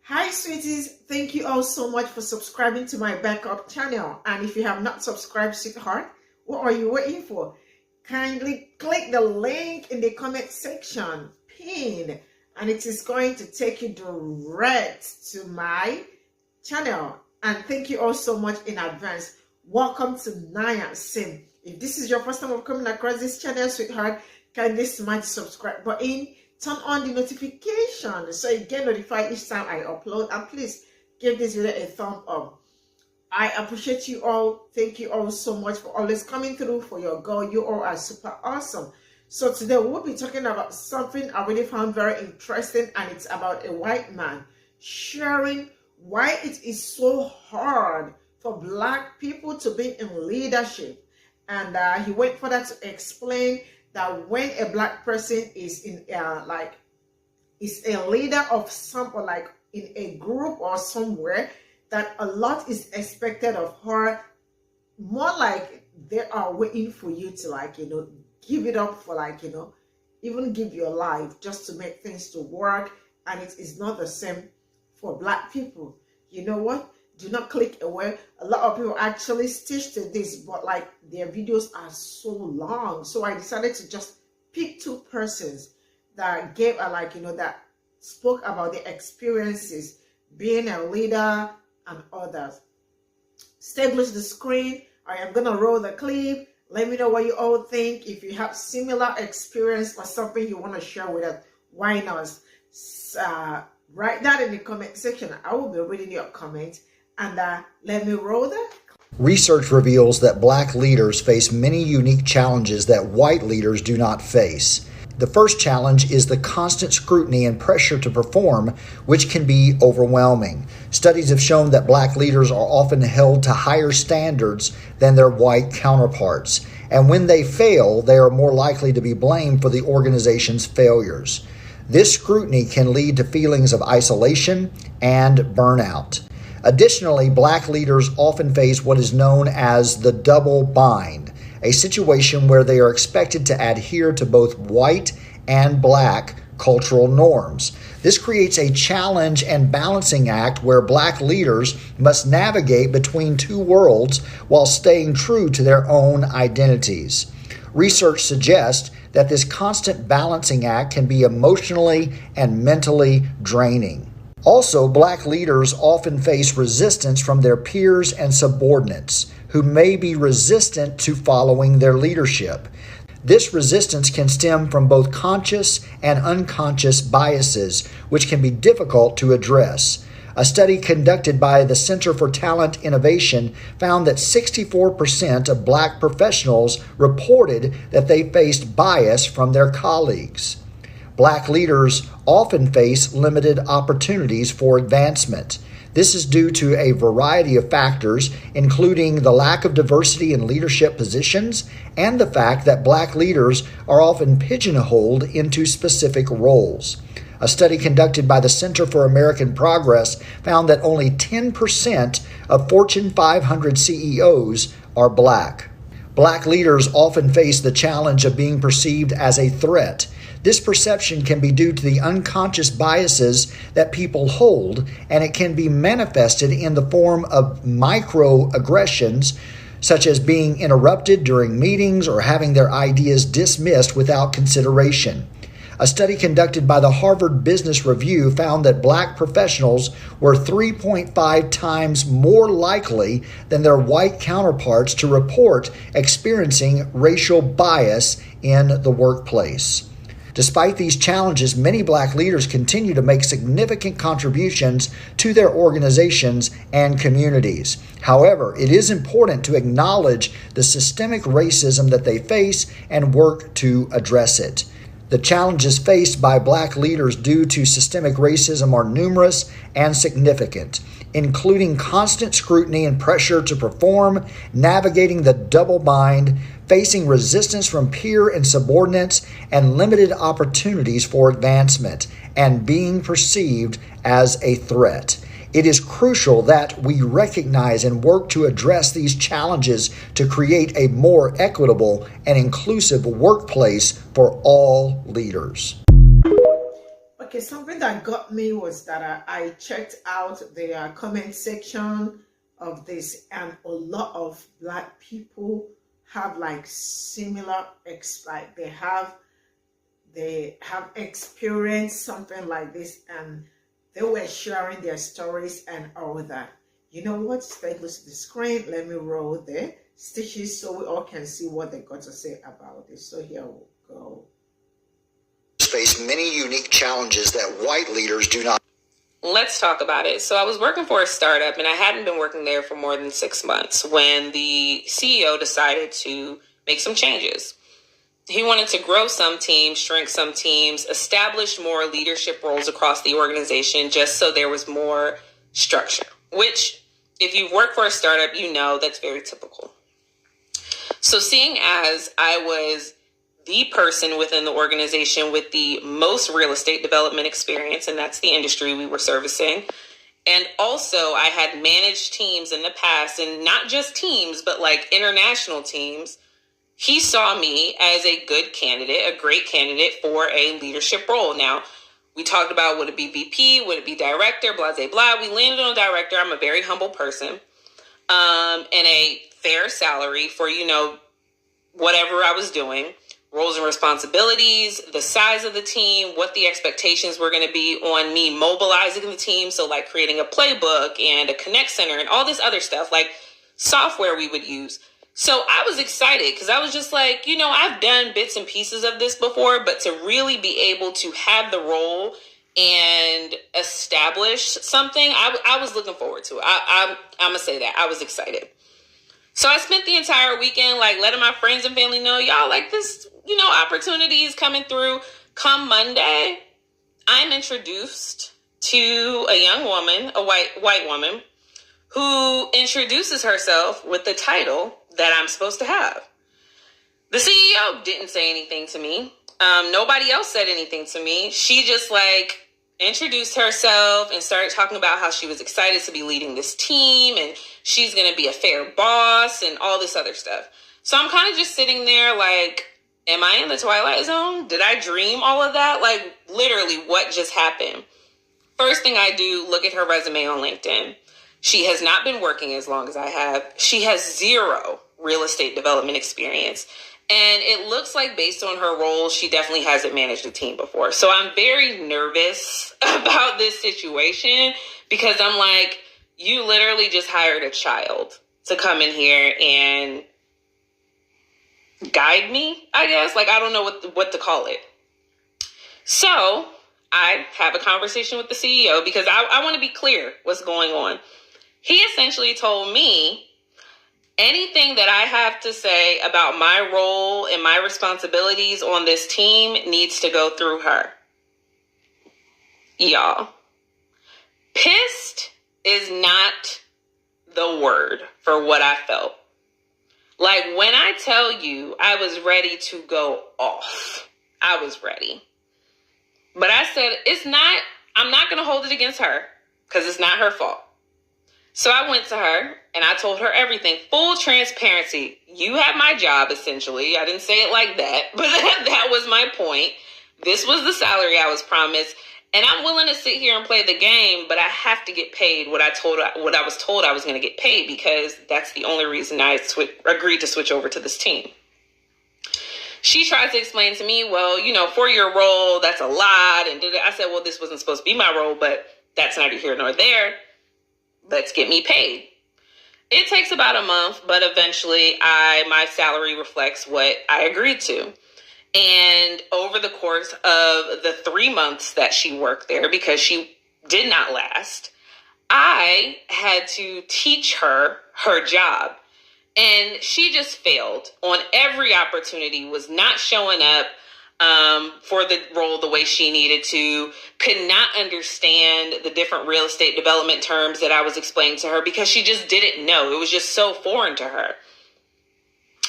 Hi sweeties, thank you all so much for subscribing to my backup channel. And if you have not subscribed, sweetheart, what are you waiting for? Kindly click the link in the comment section, pin, and it is going to take you direct to my channel. And thank you all so much in advance. Welcome to Naya Sim. If this is your first time of coming across this channel, sweetheart, kindly smash the subscribe button. Turn on the notification so you get notified each time I upload, and please give this video a thumb up. I appreciate you all. Thank you all so much for always coming through for your girl. You all are super awesome. So today we'll be talking about something I really found very interesting, and it's about a white man sharing why it is so hard for Black people to be in leadership. And he went further to explain that when a Black person is in is a leader of some, or like in a group or somewhere, that a lot is expected of her, more like they are waiting for you to give it up for even give your life just to make things to work. And it is not the same for Black people. You know what? Do not click away. A lot of people actually stitched to this, but their videos are so long. So I decided to just pick two persons that gave that spoke about their experiences being a leader and others. Establish the screen. I am gonna roll the clip. Let me know what you all think. If you have similar experience or something you want to share with us, why not? Write that in the comment section. I will be reading your comments. And let me roll that. Research reveals that Black leaders face many unique challenges that white leaders do not face. The first challenge is the constant scrutiny and pressure to perform, which can be overwhelming. Studies have shown that Black leaders are often held to higher standards than their white counterparts, and when they fail, they are more likely to be blamed for the organization's failures. This scrutiny can lead to feelings of isolation and burnout. Additionally, Black leaders often face what is known as the double bind, a situation where they are expected to adhere to both white and Black cultural norms. This creates a challenge and balancing act where Black leaders must navigate between two worlds while staying true to their own identities. Research suggests that this constant balancing act can be emotionally and mentally draining. Also, Black leaders often face resistance from their peers and subordinates, who may be resistant to following their leadership. This resistance can stem from both conscious and unconscious biases, which can be difficult to address. A study conducted by the Center for Talent Innovation found that 64% of Black professionals reported that they faced bias from their colleagues. Black leaders often face limited opportunities for advancement. This is due to a variety of factors, including the lack of diversity in leadership positions and the fact that Black leaders are often pigeonholed into specific roles. A study conducted by the Center for American Progress found that only 10% of Fortune 500 CEOs are Black. Black leaders often face the challenge of being perceived as a threat. This perception can be due to the unconscious biases that people hold, and it can be manifested in the form of microaggressions, such as being interrupted during meetings or having their ideas dismissed without consideration. A study conducted by the Harvard Business Review found that Black professionals were 3.5 times more likely than their white counterparts to report experiencing racial bias in the workplace. Despite these challenges, many Black leaders continue to make significant contributions to their organizations and communities. However, it is important to acknowledge the systemic racism that they face and work to address it. The challenges faced by Black leaders due to systemic racism are numerous and significant, including constant scrutiny and pressure to perform, navigating the double bind, facing resistance from peer and subordinates, and limited opportunities for advancement, and being perceived as a threat. It is crucial that we recognize and work to address these challenges to create a more equitable and inclusive workplace for all leaders. Okay, something that got me was that I checked out the comment section of this, and a lot of Black people have like similar like they have experienced something like this, and they were sharing their stories and all that. You know what? Stay close to the screen. Let me roll the stitches so we all can see what they got to say about this. So here we go. Face many unique challenges that white leaders do not. Let's talk about it. So I was working for a startup, and I hadn't been working there for more than 6 months when the CEO decided to make some changes. He wanted to grow some teams, shrink some teams, establish more leadership roles across the organization just so there was more structure, which if you've worked for a startup, you know that's very typical. So seeing as I was the person within the organization with the most real estate development experience, and that's the industry we were servicing, and also I had managed teams in the past, and not just teams, but like international teams, he saw me as a good candidate, a great candidate for a leadership role. Now, we talked about would it be VP, would it be director, blah, blah, blah. We landed on director. I'm a very humble person, and a fair salary for, whatever I was doing, roles and responsibilities, the size of the team, what the expectations were going to be on me mobilizing the team. So like creating a playbook and a connect center and all this other stuff, like software we would use. So I was excited because I was just like, I've done bits and pieces of this before, but to really be able to have the role and establish something, I was looking forward to it. I'm going to say that. I was excited. So I spent the entire weekend like letting my friends and family know, y'all, like this, opportunity is coming through. Come Monday, I'm introduced to a young woman, a white woman, who introduces herself with the title that I'm supposed to have. The CEO didn't say anything to me. Nobody else said anything to me. She just introduced herself and started talking about how she was excited to be leading this team and she's going to be a fair boss and all this other stuff. So I'm kind of just sitting there like, am I in the Twilight Zone? Did I dream all of that? Like literally what just happened? First thing I do, look at her resume on LinkedIn. She has not been working as long as I have. She has 0 real estate development experience. And it looks like based on her role, she definitely hasn't managed a team before. So I'm very nervous about this situation because I'm like, you literally just hired a child to come in here and guide me, I guess. Like, I don't know what to call it. So I have a conversation with the CEO because I want to be clear what's going on. He essentially told me anything that I have to say about my role and my responsibilities on this team needs to go through her. Y'all, pissed is not the word for what I felt. Like when I tell you I was ready to go off, I was ready. But I said, I'm not going to hold it against her because it's not her fault. So I went to her and I told her everything. Full transparency. You have my job, essentially. I didn't say it like that, but that was my point. This was the salary I was promised. And I'm willing to sit here and play the game, but I have to get paid what I was told I was going to get paid because that's the only reason I agreed to switch over to this team. She tried to explain to me, well, for your role, that's a lot. And I said, well, this wasn't supposed to be my role, but that's neither here nor there. Let's get me paid. It takes about a month, but eventually my salary reflects what I agreed to. And over the course of the 3 months that she worked there, because she did not last, I had to teach her her job. And she just failed on every opportunity, was not showing up for the role the way she needed to, could not understand the different real estate development terms that I was explaining to her because she just didn't know. It was just so foreign to her.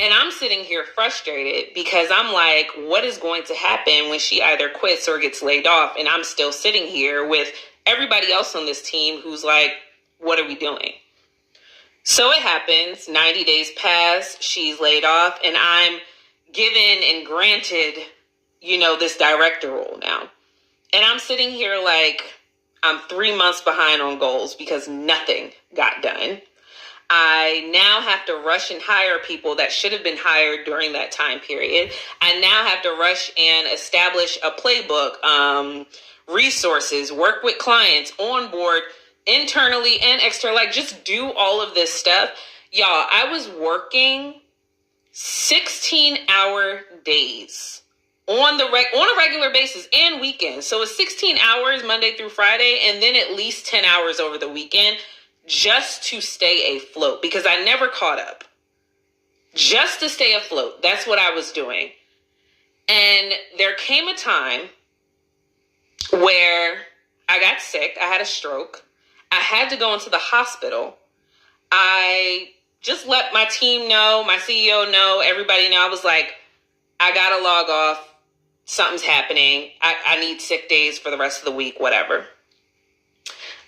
And I'm sitting here frustrated because I'm like, what is going to happen when she either quits or gets laid off? And I'm still sitting here with everybody else on this team who's like, what are we doing? So it happens. 90 days pass. She's laid off and I'm given and granted, this director role now. And I'm sitting here like I'm 3 months behind on goals because nothing got done. I now have to rush and hire people that should have been hired during that time period. I now have to rush and establish a playbook, resources, work with clients, onboard internally and externally, like just do all of this stuff. Y'all, I was working 16-hour days on a regular basis and weekends. So it's 16 hours Monday through Friday, and then at least 10 hours over the weekend, just to stay afloat, because I never caught up. Just to stay afloat. That's what I was doing. And there came a time where I got sick. I had a stroke. I had to go into the hospital. I just let my team know, my CEO know, everybody know. I was like, I got to log off. Something's happening. I need sick days for the rest of the week, whatever.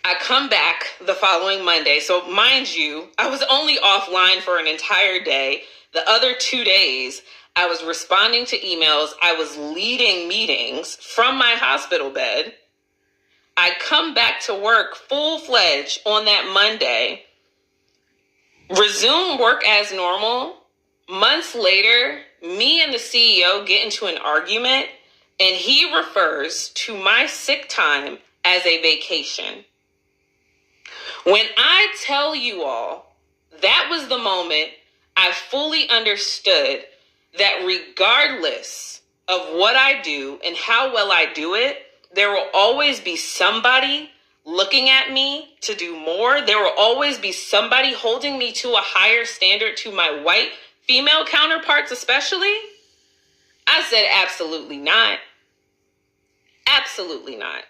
I come back the following Monday. So mind you, I was only offline for an entire day. The other 2 days, I was responding to emails. I was leading meetings from my hospital bed. I come back to work full-fledged on that Monday, resume work as normal. Months later, me and the CEO get into an argument, and he refers to my sick time as a vacation. When I tell you all, that was the moment I fully understood that regardless of what I do and how well I do it, there will always be somebody looking at me to do more. There will always be somebody holding me to a higher standard, to my white female counterparts especially. I said, absolutely not. Absolutely not.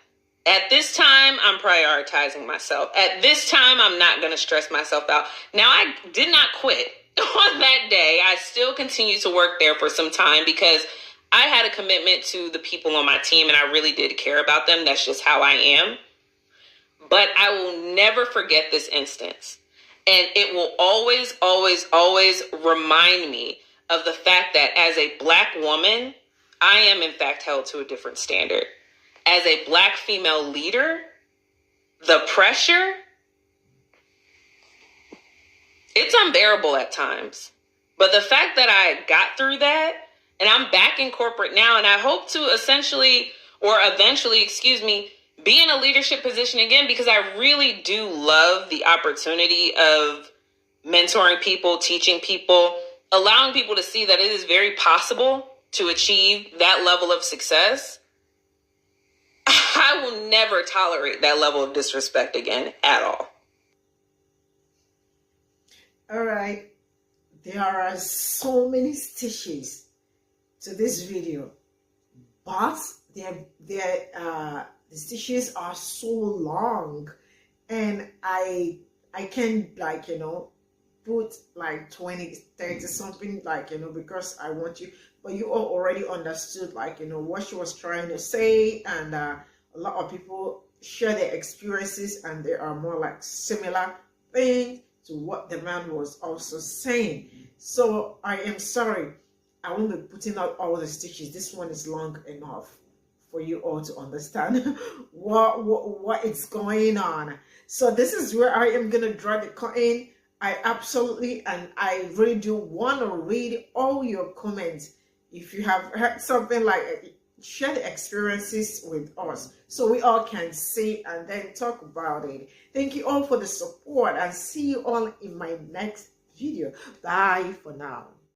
At this time, I'm prioritizing myself. At this time, I'm not going to stress myself out. Now, I did not quit on that day. I still continued to work there for some time because I had a commitment to the people on my team and I really did care about them. That's just how I am. But I will never forget this instance. And it will always, always, always remind me of the fact that as a Black woman, I am in fact held to a different standard. As a Black female leader, the pressure, it's unbearable at times. But the fact that I got through that, and I'm back in corporate now, and I hope to eventually, be in a leadership position again, because I really do love the opportunity of mentoring people, teaching people, allowing people to see that it is very possible to achieve that level of success. I will never tolerate that level of disrespect again at all. All right. There are so many stitches to this video, but the stitches are so long, and I can put like 20, 30 something, because I want you, but you all already understood what she was trying to say, and a lot of people share their experiences, and there are more like similar things to what the man was also saying. So I am sorry, I won't be putting out all the stitches. This one is long enough for you all to understand what is going on. So this is where I am gonna draw the curtain. I absolutely, and I really do want to read all your comments. If you have heard something share the experiences with us so we all can see and then talk about it. Thank you all for the support, and see you all in my next video. Bye for now.